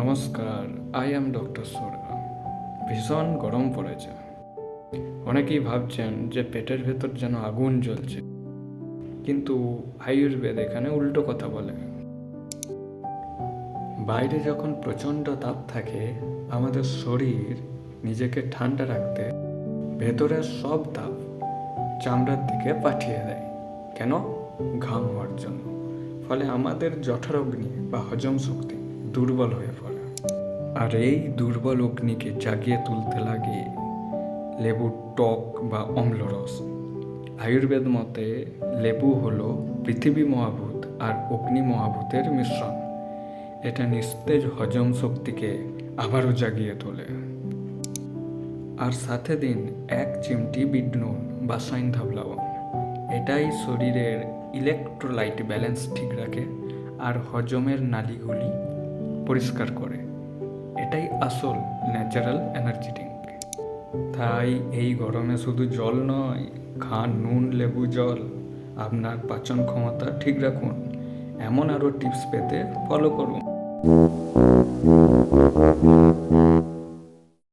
নমস্কার, I am doctor সোরা। ভীষণ গরম পড়েছে। অনেকেই ভাবছেন যে পেটের ভেতর যেন আগুন জ্বলছে, কিন্তু আয়ুর্বেদ এখানে উল্টো কথা বলে। বাইরে যখন প্রচণ্ড তাপ থাকে, আমাদের শরীর নিজেকে ঠান্ডা রাখতে ভেতরের সব তাপ চামড়ার দিকে পাঠিয়ে দেয়। কেন? ঘাম হওয়ার জন্য। ফলে আমাদের জঠরাগ্নি বা হজম শক্তি দুর্বল হয়ে পড়ে। আর এই দুর্বল অগ্নিকে জাগিয়ে তুলতে লাগে লেবুর টক বা অম্লরস। আয়ুর্বেদ মতে লেবু হলো পৃথিবী মহাভূত আর অগ্নি মহাভূতের মিশ্রণ। এটা নিস্তেজ হজম শক্তিকে আবারও জাগিয়ে তোলে। আর সাথে দিন 1 চিমটি বিট নুন বা সৈন্ধাব লবণ। এটাই শরীরের ইলেকট্রোলাইট ব্যালেন্স ঠিক রাখে আর হজমের নালীগুলি পরিষ্কার করে। এটাই আসল ন্যাচারাল এনার্জি ড্রিঙ্ক। তাই এই গরমে শুধু জল নয়, খান নুন লেবু জল। আপনার পাচন ক্ষমতা ঠিক রাখুন। এমন আরও টিপস পেতে ফলো করুন।